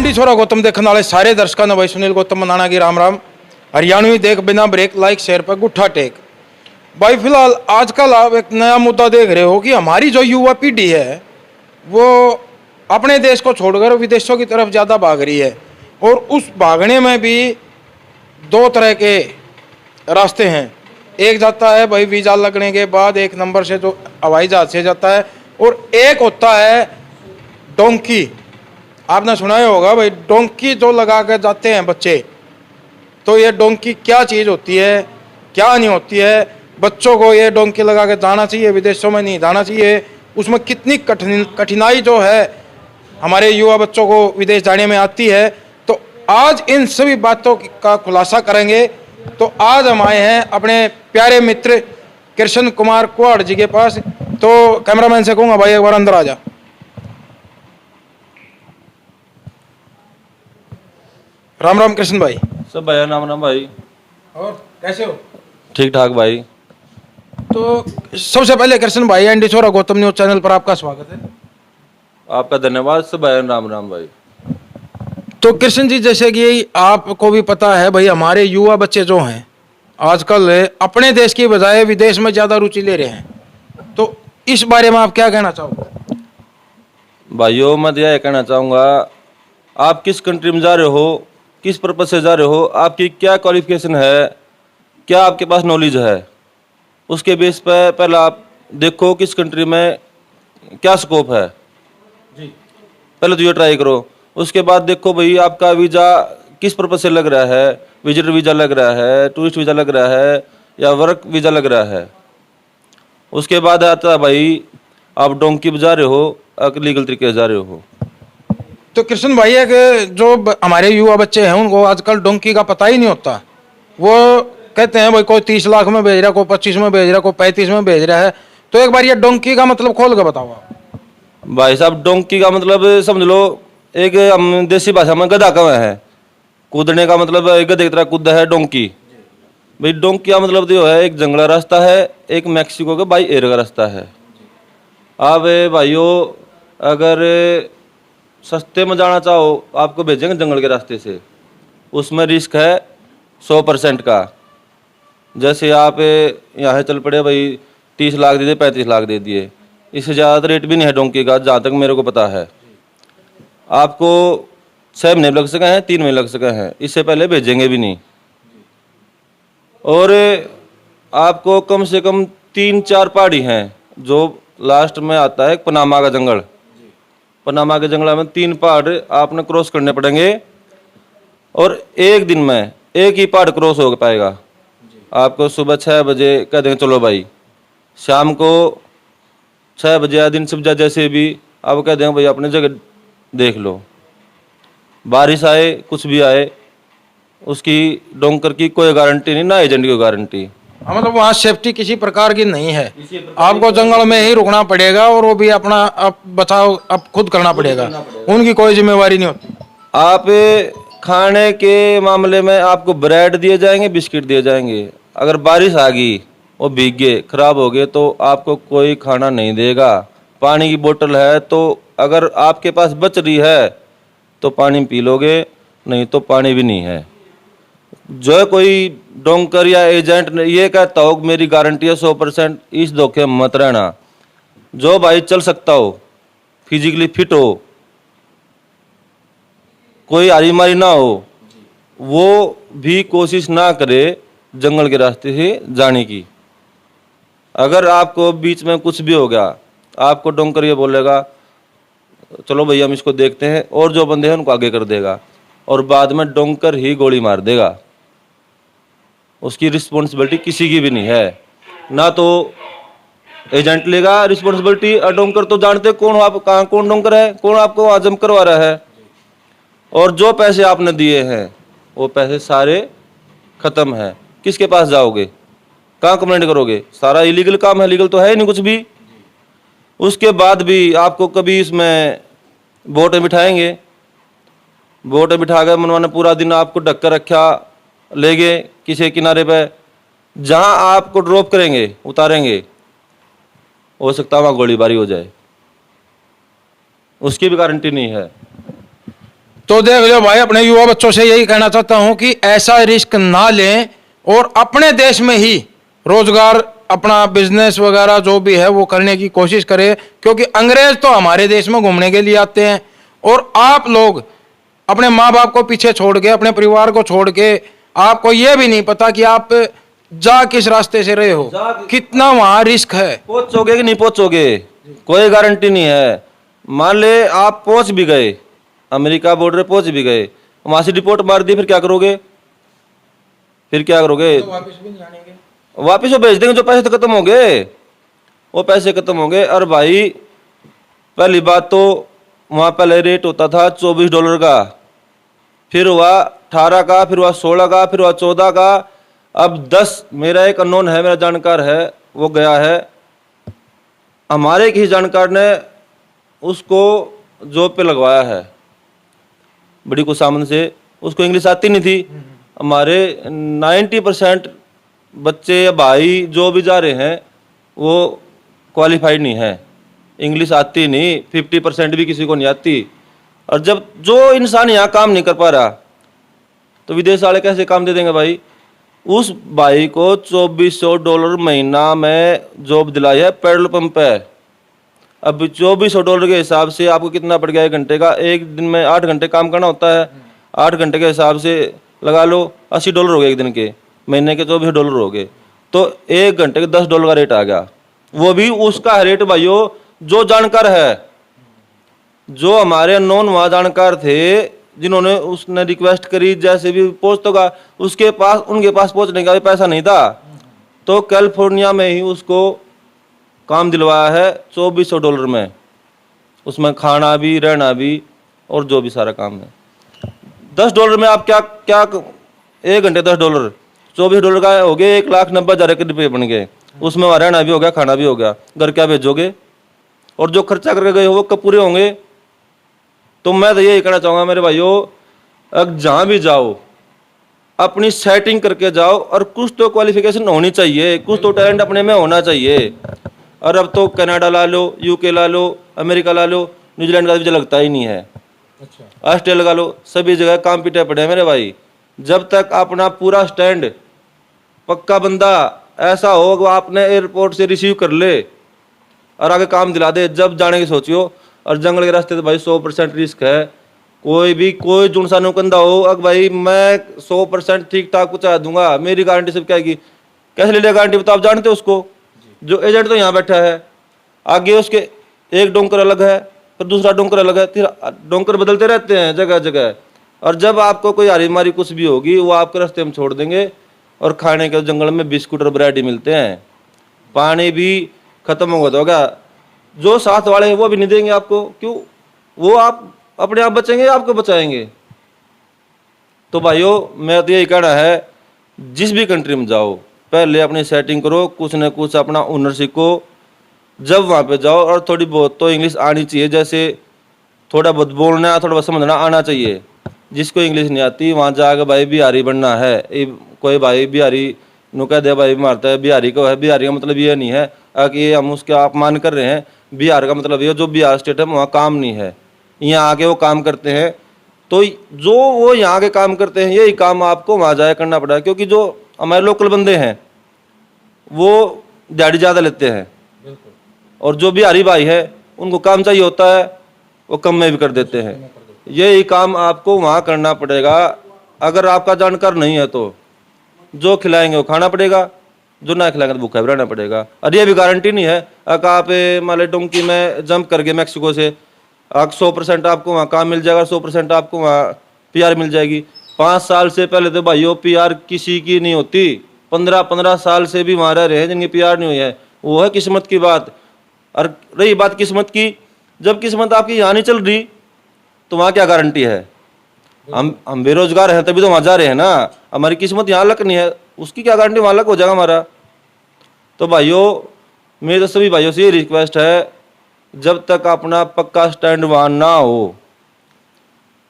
Andy छोरा गौतम देखने वाले सारे दर्शकों ने भाई सुनील गौतम मनाना की राम राम। हरियाणवी देख बिना ब्रेक लाइक शेयर पर गुट्ठा टेक। भाई फिलहाल आजकल आप एक नया मुद्दा देख रहे हो कि हमारी जो युवा पीढ़ी है वो अपने देश को छोड़कर विदेशों की तरफ ज़्यादा भाग रही है। और उस भागने में भी दो तरह के रास्ते हैं। एक जाता है भाई वीज़ा लगने के बाद एक नंबर से जो हवाई जहाज से जाता है, और एक होता है डोंकी। आपने सुना ही होगा भाई, डोंकी जो लगा कर जाते हैं बच्चे। तो ये डोंकी क्या चीज़ होती है, क्या नहीं होती है, बच्चों को ये डोंकी लगा कर जाना चाहिए, विदेशों में नहीं जाना चाहिए, उसमें कितनी कठिनाई जो है हमारे युवा बच्चों को विदेश जाने में आती है। तो आज इन सभी बातों का खुलासा करेंगे। तो आज हम आए हैं अपने प्यारे मित्र कृष्ण कुमार कुहाड़ जी के पास। तो कैमरामैन से कहूँगा भाई एक बार अंदर आ जा। राम राम कृष्ण भाई। सब भाई राम राम भाई। और कैसे हो? ठीक ठाक भाई। तो सबसे पहले कृष्ण भाई, एंडी छोरा गौतम न्यूज चैनल पर आपका स्वागत है। आपका धन्यवाद। सब भाई राम राम भाई। तो कृष्ण जी, जैसे कि आपको भी पता है भाई, हमारे युवा बच्चे जो हैं आजकल अपने देश की बजाय विदेश में ज़्यादा रुचि ले रहे हैं। तो इस बारे में आप क्या कहना चाहोगे? भाइयों मैं यह कहना चाहूँगा, आप किस कंट्री में जा रहे हो, किस पर्पज से जा रहे हो, आपकी क्या क्वालिफिकेशन है, क्या आपके पास नॉलेज है, उसके बेस पर पहले आप देखो किस कंट्री में क्या स्कोप है जी। पहले तो ये ट्राई करो। उसके बाद देखो भाई आपका वीज़ा किस पर्पज से लग रहा है, विजिटर वीज़ा लग रहा है, टूरिस्ट वीज़ा लग रहा है या वर्क वीज़ा लग रहा है। उसके बाद आता है भाई आप डोंकी जा रहे हो, लीगल तरीके से जा रहे हो। तो कृष्ण भाई, एक जो हमारे युवा बच्चे हैं उनको आजकल डोंकी का पता ही नहीं होता। वो कहते हैं भाई कोई 30 लाख में भेज रहा है, कोई 25 में भेज रहा है, कोई 35 में भेज रहा है। तो एक बार ये डोंकी का मतलब खोल कर बताओ आप। भाई साहब, डोंकी का मतलब समझ लो, एक हम देसी भाषा में गधा कहाँ है, कूदने का मतलब गधे की तरह कूदा है डोंकी। भाई डोंकी का मतलब जो है एक जंगला रास्ता है, एक मैक्सिको का बाई एयर का रास्ता है। आप भाइयों अगर सस्ते में जाना चाहो आपको भेजेंगे जंगल के रास्ते से, उसमें रिस्क है 100% का। जैसे आप यहाँ चल पड़े भाई 30 लाख दे दिए, 35 लाख दे दिए, इससे ज़्यादा रेट भी नहीं है डोंकी का, जहाँ तक मेरे को पता है। आपको 6 महीने लग सके हैं, 3 महीने लग सके हैं, इससे पहले भेजेंगे भी नहीं। और आपको कम से कम 3-4 पहाड़ी हैं, जो लास्ट में आता है पनामा का जंगल। पनामा के जंगल में 3 पहाड़ आपने क्रॉस करने पड़ेंगे, और एक दिन में एक ही पहाड़ क्रॉस हो पाएगा। आपको सुबह 6 बजे कह देंगे चलो भाई, शाम को 6 बजे या दिन सुबह जैसे भी आप कह देंगे भाई अपने जगह देख लो। बारिश आए कुछ भी आए, उसकी डोंकर की कोई गारंटी नहीं, ना एजेंट की गारंटी। मतलब वहाँ सेफ्टी किसी प्रकार की नहीं है, आपको जंगल में ही रुकना पड़ेगा, और वो भी अपना बचाव अब खुद करना पड़ेगा, उनकी कोई जिम्मेवारी नहीं होती। आप खाने के मामले में आपको ब्रेड दिए जाएंगे, बिस्किट दिए जाएंगे। अगर बारिश आ गई वो भीग गए, खराब हो गए, तो आपको कोई खाना नहीं देगा। पानी की बोतल है तो अगर आपके पास बच रही है तो पानी पी लोगे, नहीं तो पानी भी नहीं है। जो कोई डोंकर या एजेंट ये कहता हो मेरी गारंटी है 100%, इस धोखे में मत रहना। जो भाई चल सकता हो, फिजिकली फिट हो, कोई हारी मारी ना हो, वो भी कोशिश ना करे जंगल के रास्ते से जाने की। अगर आपको बीच में कुछ भी हो गया, आपको डोंकर ये बोलेगा चलो भैया हम इसको देखते हैं, और जो बंदे हैं उनको आगे कर देगा, और बाद में डोंकर ही गोली मार देगा। उसकी रिस्पॉन्सिबिलिटी किसी की भी नहीं है, ना तो एजेंट लेगा रिस्पॉन्सिबिलिटी। और डोंकर तो जानते कौन हो आप, कहाँ कौन डोंकर है, कौन आपको आजम करवा रहा है। और जो पैसे आपने दिए हैं वो पैसे सारे खत्म हैं। किसके पास जाओगे, कहाँ कंप्लेंट करोगे? सारा इलीगल काम है, लीगल तो है ही नहीं कुछ भी। उसके बाद भी आपको कभी इसमें बोट बिठाएंगे, बोट बिठा कर मनवाने पूरा दिन आपको ढक कर रखा, ले गए किसी किनारे पे, जहां आपको ड्रॉप करेंगे उतारेंगे, हो सकता है वहां गोलीबारी हो जाए, उसकी भी गारंटी नहीं है। तो देख लो भाई, अपने युवा बच्चों से यही कहना चाहता हूं कि ऐसा रिस्क ना लें और अपने देश में ही रोजगार, अपना बिजनेस वगैरह जो भी है वो करने की कोशिश करें, क्योंकि अंग्रेज तो हमारे देश में घूमने के लिए आते हैं और आप लोग अपने माँ बाप को पीछे छोड़ के, अपने परिवार को छोड़ के, आपको ये भी नहीं पता कि आप जा किस रास्ते से रहे हो, कितना वहां रिस्क है। पहुंचोगे कि नहीं पहुंचोगे कोई गारंटी नहीं है। मान ले आप पहुंच भी गए, अमेरिका बॉर्डर पहुंच भी गए, वहां से रिपोर्ट मार दी, फिर क्या करोगे? फिर क्या करोगे? तो वापस भी नहीं आएंगे। वापिस वो भेज देंगे, जो पैसे तो खत्म हो गए, वो पैसे खत्म हो गए। और भाई पहली बात तो वहाँ पहले रेट होता था $24 का, फिर हुआ 18 का, फिर हुआ 16 का, फिर हुआ 14 का, अब 10। मेरा एक अननोन है, मेरा जानकार है, वो गया है, हमारे एक ही जानकार ने उसको जॉब पे लगवाया है बड़ी कुसामन से। उसको इंग्लिश आती नहीं थी। हमारे 90% बच्चे या भाई जो भी जा रहे हैं वो क्वालिफाइड नहीं है, इंग्लिश आती नहीं, 50% भी किसी को नहीं आती। और जब जो इंसान यहाँ काम नहीं कर पा रहा तो विदेश वाले कैसे काम दे देंगे भाई? उस भाई को $2400 महीना में जॉब दिलाई है पेट्रोल पंप पे। अब $2400 के हिसाब से आपको कितना पड़ गया एक घंटे का? एक दिन में 8 घंटे काम करना होता है, 8 घंटे के हिसाब से लगा लो $80 हो गए एक दिन के, महीने के $2400 हो गए, तो एक घंटे के $10 का रेट आ गया। वो भी उसका रेट भाइयों जो जानकार है, जो हमारे अननोन वहाँ जानकार थे, जिन्होंने उसने रिक्वेस्ट करी जैसे भी पहुँच तो का, उसके पास, उनके पास पहुँचने का भी पैसा नहीं था, तो कैलिफोर्निया में ही उसको काम दिलवाया है $2400 में, उसमें खाना भी, रहना भी और जो भी सारा काम है। $10 में आप क्या क्या, एक घंटे $10, $24 का हो गया, 1,90,000 के रुपये बन गए। उसमें वहाँ रहना भी हो गया, खाना भी हो गया, घर क्या भेजोगे? और जो खर्चा करके गए हो वो कब पूरे होंगे? तो मैं तो यही कहना चाहूँगा मेरे भाइयों, अब जहाँ भी जाओ अपनी सेटिंग करके जाओ, और कुछ तो क्वालिफिकेशन होनी चाहिए, कुछ तो टैलेंट अपने में होना चाहिए। और अब तो कनाडा ला लो, यूके ला लो, अमेरिका ला लो, न्यूजीलैंड का मुझे लगता ही नहीं है, ऑस्ट्रेलिया का लो, सभी जगह काम पीटे पड़े हैं मेरे भाई। जब तक अपना पूरा स्टैंड पक्का बंदा ऐसा हो वो आपने एयरपोर्ट से रिसीव कर ले और आगे काम दिला दे, जब जाने की सोचियो। और जंगल के रास्ते तो भाई 100% रिस्क है। कोई जुनसा नुकंदा हो, अब भाई मैं 100% ठीक ठाक पहुँचा दूंगा, मेरी गारंटी सब क्या है? कैसे ले लिया गारंटी बताओ? आप जानते हो उसको? जो एजेंट तो यहाँ बैठा है, आगे उसके एक डोंकर अलग है, फिर दूसरा डोंकर अलग है, फिर डोंकर बदलते रहते हैं जगह जगह। और जब आपको कोई हारी मारी कुछ भी होगी, वो आपके रास्ते में छोड़ देंगे। और खाने के जंगल में बिस्कुट और ब्रेड ही मिलते हैं, पानी भी खत्म होगा, जो साथ वाले हैं वो भी नहीं देंगे आपको। क्यों? वो आप अपने आप बचेंगे, आपको बचाएंगे। तो भाइयों मैं तो यही कहना है, जिस भी कंट्री में जाओ पहले अपनी सेटिंग करो, कुछ न कुछ अपना हुनर सीखो, जब वहाँ पे जाओ। और थोड़ी बहुत तो इंग्लिश आनी चाहिए, जैसे थोड़ा बहुत बोलना, थोड़ा बहुत समझना आना चाहिए। जिसको इंग्लिश नहीं आती वहाँ जाकर भाई बिहारी बनना है, कोई भाई बिहारी नु कह दे भाई मारता है बिहारी को है, बिहारी का मतलब ये नहीं है कि हम उसका अपमान कर रहे हैं। बिहार का मतलब ये जो बिहार स्टेट है वहाँ काम नहीं है, यहाँ आके वो काम करते हैं। तो जो वो यहाँ के काम करते हैं यही काम आपको वहाँ जाए करना पड़ा, क्योंकि जो हमारे लोकल बंदे हैं वो दिहाड़ी ज़्यादा लेते हैं, और जो बिहारी भाई है उनको काम चाहिए होता है, वो कम में भी कर देते हैं। यही काम आपको वहाँ करना पड़ेगा। अगर आपका जानकार नहीं है तो जो खिलाएंगे वो खाना पड़ेगा, जो ना खिलाएंगे तो भूखा भी रहना पड़ेगा। और ये भी गारंटी नहीं है अगर आप मान लो डोंकी में जंप कर गए मैक्सिको से, 100% आपको वहाँ काम मिल जाएगा, 100% आपको वहाँ PR मिल जाएगी। 5 साल से पहले तो भाइयों PR किसी की नहीं होती, 15-15 साल से भी वहाँ रह रहे हैं जिनकी PR नहीं हुई है, वो है किस्मत की बात। और रही बात किस्मत की, जब किस्मत आपकी यहाँ नहीं चल रही तो वहाँ क्या गारंटी है? हम बेरोजगार हैं तभी तो वहाँ जा रहे हैं ना, हमारी किस्मत यहाँ लक नहीं है, उसकी क्या गारंटी वहाँ लक हो जाएगा हमारा। तो भाइयों मेरी तो सभी भाइयों से ये रिक्वेस्ट है, जब तक अपना पक्का स्टैंड वहाँ ना हो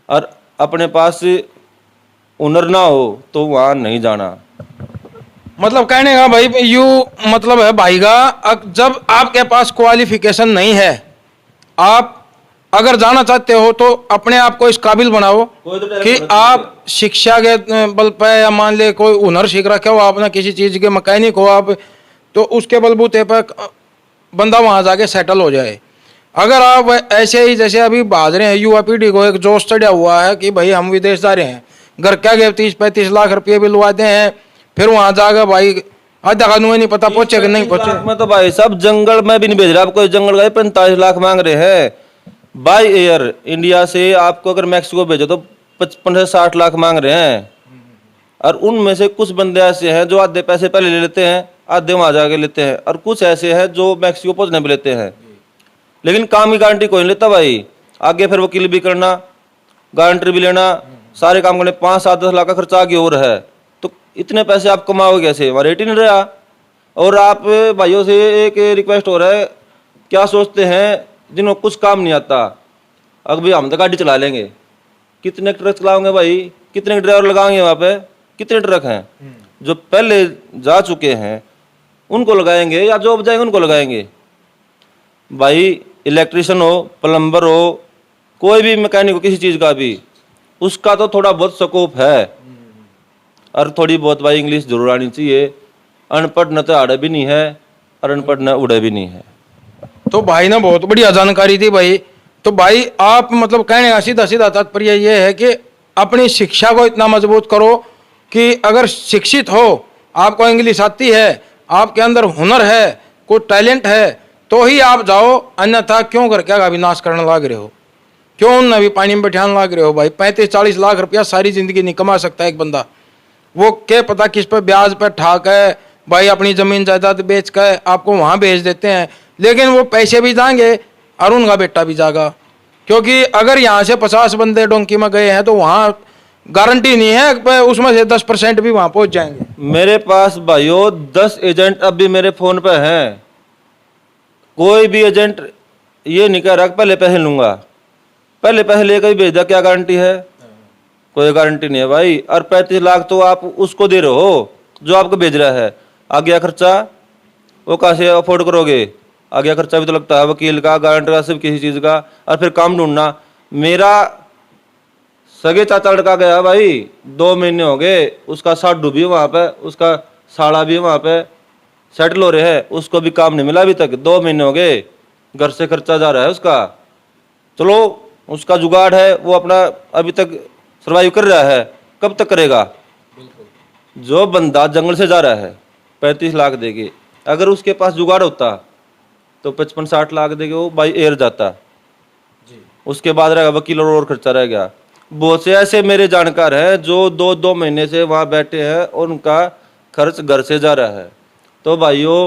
और अपने पास हुनर ना हो तो वहाँ नहीं जाना। मतलब कहने का भाई यू मतलब है भाई का, जब आपके पास क्वालिफिकेशन नहीं है, आप अगर जाना चाहते हो तो अपने आप को इस काबिल बनाओ कोई तो टैलेंट कि होना चाहिए। आप शिक्षा के बल पे, या मान ले कोई हुनर सीख रखे हो आपने, किसी चीज के मैकेनिक हो आप, तो उसके बलबूते पर बंदा वहां जाके सेटल हो जाए। अगर आप ऐसे ही जैसे अभी भाज रहे हैं, युवा पीढ़ी को एक जोश चढ़ा हुआ है कि भाई हम विदेश जा रहे हैं, घर क्या गए 30-35 लाख रुपये भी लुवाते हैं, फिर वहां जाकर भाई आधा कानून नहीं पता पहुंचे कि नहीं 30-35 पहुंचे। लाख में तो भाई साहब जंगल में भी नहीं भेज रहा, आप कोई जंगल गए 45 लाख मांग रहे हैं बाय एयर। इंडिया से आपको अगर मैक्सिको भेजो तो 55 से 60 लाख मांग रहे हैं। और उनमें से कुछ बंदे ऐसे हैं जो आधे पैसे पहले ले लेते हैं, आधे वहां जाके लेते हैं, और कुछ ऐसे हैं जो मैक्सिको पहुंचने भी लेते हैं, लेकिन काम की गारंटी कोई नहीं लेता भाई। आगे फिर वकील भी करना, गारंटी भी लेना, सारे काम करने 5-7-10 लाख का खर्चा आगे और है। तो इतने पैसे आप कमाओगे कैसे? हमारा रेट ही नहीं रहा। और आप भाइयों से एक रिक्वेस्ट हो रहा है, क्या सोचते हैं जिन्हों कुछ काम नहीं आता, अब भी हम तो गाड़ी चला लेंगे, कितने ट्रक चलाओगे भाई? कितने ड्राइवर लगाएंगे वहाँ पे? कितने ट्रक हैं? जो पहले जा चुके हैं उनको लगाएंगे, या जो अब जाएंगे उनको लगाएंगे? भाई इलेक्ट्रिशियन हो, प्लम्बर हो, कोई भी मैकेनिक हो किसी चीज़ का भी, उसका तो थोड़ा बहुत स्कोप है, और थोड़ी बहुत भाई इंग्लिश जरूर आनी चाहिए। अनपढ़ न तो आड़े भी नहीं है, और अनपढ़ न उड़े भी नहीं है। तो भाई ने बहुत बढ़िया जानकारी दी भाई। तो भाई आप मतलब कहने का सीधा सीधा तात्पर्य ये है कि अपनी शिक्षा को इतना मजबूत करो कि अगर शिक्षित हो, आपको इंग्लिश आती है, आपके अंदर हुनर है, कोई टैलेंट है, तो ही आप जाओ, अन्यथा क्यों करके का विनाश करने लग रहे हो? क्यों उन अभी पानी में बैठाने लग रहे हो? भाई 35-40 लाख रुपया सारी जिंदगी नहीं कमा सकता एक बंदा। वो क्या पता किस पे ब्याज पे ठाक है भाई, अपनी जमीन जायदाद बेच कर आपको वहां भेज देते हैं, लेकिन वो पैसे भी जाएंगे और उनका बेटा भी जाएगा। क्योंकि अगर यहाँ से 50 बंदे डोंकी में गए हैं तो वहां गारंटी नहीं है कि उसमें से 10% भी वहां पहुंच जाएंगे। मेरे पास भाइयों 10 एजेंट अब भी मेरे फोन पे हैं। कोई भी एजेंट ये नहीं कह रहा कि पहले पैसे लूंगा, पहले पैसे लेकर ही भेज दिया, क्या गारंटी है? कोई गारंटी नहीं है भाई। और 35 लाख तो आप उसको दे रहे हो जो आपको भेज रहा है, आगे खर्चा वो कहाँ से अफोर्ड करोगे? आगे खर्चा भी तो लगता है, वकील का, गारंटर का, सब किसी चीज़ का, और फिर काम ढूंढना। मेरा सगे चाचा लड़का गया भाई, 2 महीने हो गए, उसका साडू भी वहाँ पे, उसका साड़ा भी वहाँ पे सेटल हो रहे हैं, उसको भी काम नहीं मिला अभी तक। 2 महीने हो गए, घर से खर्चा जा रहा है उसका। चलो उसका जुगाड़ है, वो अपना अभी तक सर्वाइव कर रहा है, कब तक करेगा? जो बंदा जंगल से जा रहा है 35 लाख देके, अगर उसके पास जुगाड़ होता तो 55-60 लाख देके वो बाई एयर जाता। उसके बाद रहेगा वकील और खर्चा रह गया। बहुत से ऐसे मेरे जानकार हैं जो 2-2 महीने से वहाँ बैठे हैं और उनका खर्च घर से जा रहा है। तो भाइयों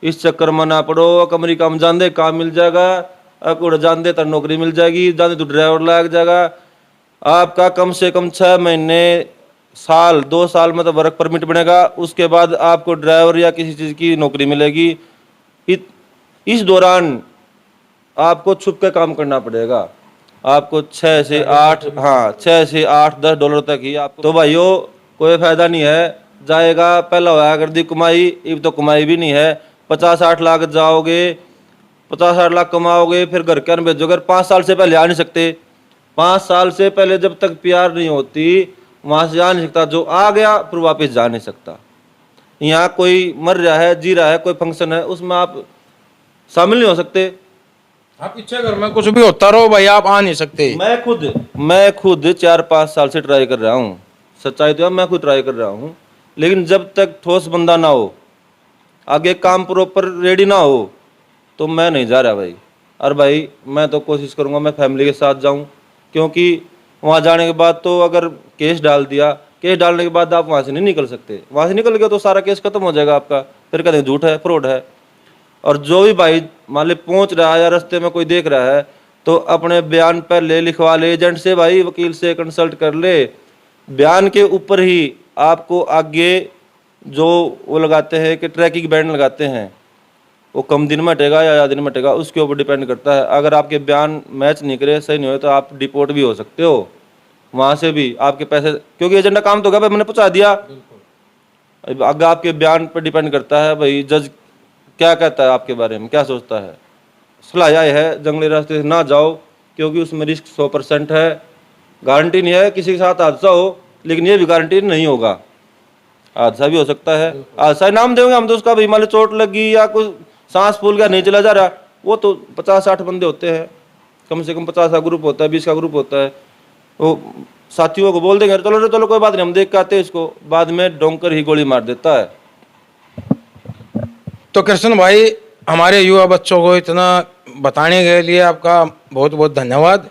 इस चक्कर में ना पड़ो। अमेरिका में जान दे काम मिल जाएगा, अकुड़ जान दे तो नौकरी मिल जाएगी, जान दे तो ड्राइवर लग जाएगा। आपका कम से कम 6 महीने, साल, 2 साल में तो वर्क परमिट बनेगा, उसके बाद आपको ड्राइवर या किसी चीज़ की नौकरी मिलेगी। इस दौरान आपको छुप के काम करना पड़ेगा। आपको 6 से 8, हाँ 6 से 8-10 डॉलर तक ही आपको। तो भाइयों कोई फायदा नहीं है, जाएगा पहला होया कर दी कमाई, अब तो कमाई भी नहीं है। 50-60 लाख जाओगे, 50-60 लाख कमाओगे, फिर घर के भेजोगे। 5 साल से पहले आ नहीं सकते। 5 साल से पहले जब तक PR नहीं होती वहां से जा नहीं सकता। जो आ गया फिर वापस जा नहीं सकता। यहाँ कोई मर रहा है, जी रहा है, कोई फंक्शन है, उसमें आप शामिल नहीं हो सकते। आप इच्छा घर में कुछ भी होता रहो भाई, आप आ नहीं सकते। मैं खुद 4-5 साल से ट्राई कर रहा हूँ। सच्चाई तो है, मैं खुद ट्राई कर रहा हूँ, लेकिन जब तक ठोस बंदा ना हो, आगे काम प्रॉपर रेडी ना हो, तो मैं नहीं जा रहा भाई। और भाई मैं तो कोशिश करूँगा मैं फैमिली के साथ जाऊँ, क्योंकि वहाँ जाने के बाद तो अगर केस डाल दिया, केस डालने के बाद आप वहाँ से नहीं निकल सकते। वहाँ से निकल गए तो सारा केस खत्म हो जाएगा आपका, फिर कहते हैं झूठ है, फ्रॉड है। और जो भी भाई मान ली पहुँच रहा है या रास्ते में कोई देख रहा है, तो अपने बयान पहले लिखवा ले एजेंट से, भाई वकील से कंसल्ट कर ले। बयान के ऊपर ही आपको आगे जो वो लगाते हैं कि ट्रैकिंग बैंड लगाते हैं, वो कम दिन में हटेगा या ज़्यादा दिन में हटेगा, उसके ऊपर डिपेंड करता है। अगर आपके बयान मैच नहीं करे, सही नहीं हो, तो आप डिपोर्ट भी हो सकते हो वहाँ से भी। आपके पैसे, क्योंकि एजेंट का काम तो होगा भाई मैंने पहुँचा दिया। अगर आपके बयान पर डिपेंड करता है भाई जज क्या कहता है आपके बारे में, क्या सोचता है। सलाह यह है जंगली रास्ते से ना जाओ, क्योंकि उसमें रिस्क 100% है। गारंटी नहीं है किसी के साथ हादसा हो, लेकिन ये भी गारंटी नहीं होगा, हादसा भी हो सकता है। हादसा नाम देंगे हम तो उसका भी, मान लो चोट लगी या कुछ सांस फूल गया, नहीं चला जा रहा, वो तो 50-60 बंदे होते हैं, कम से कम 50 का ग्रुप होता है, 20 का ग्रुप होता है। वो साथियों को बोल देंगे चलो चलो कोई बात नहीं, हम देख के आते हैं इसको, बाद में डोंकर ही गोली मार देता है। तो कृष्ण भाई, हमारे युवा बच्चों को इतना बताने के लिए आपका बहुत बहुत धन्यवाद।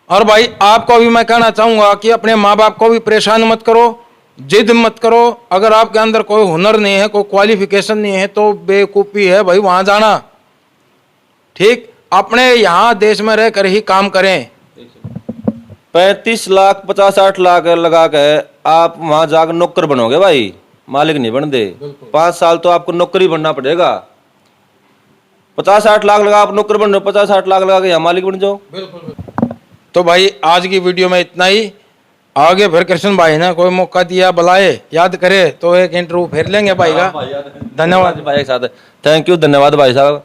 और भाई आपको भी मैं कहना चाहूँगा कि अपने माँ बाप को भी परेशान मत करो, जिद मत करो। अगर आपके अंदर कोई हुनर नहीं है, कोई क्वालिफिकेशन नहीं है, तो बेवकूफ़ी है भाई वहाँ जाना। ठीक, अपने यहाँ देश में रहकर ही काम करें। 35 लाख 50-60 लाख लगा के आप वहां जाकर नौकर बनोगे भाई, मालिक नहीं बन दे। 5 साल तो आपको नौकरी बनना पड़ेगा। 50-60 लाख लगा आप नौकर बन रहे हो, 50-60 लाख लगा के यहाँ मालिक बन जाओ। तो भाई आज की वीडियो में इतना ही। आगे फिर कृष्ण भाई ने कोई मौका दिया, बुलाए, याद करे तो एक इंटरव्यू फिर लेंगे भाई का। धन्यवाद भाई, एक साथ थैंक यू, धन्यवाद भाई साहब।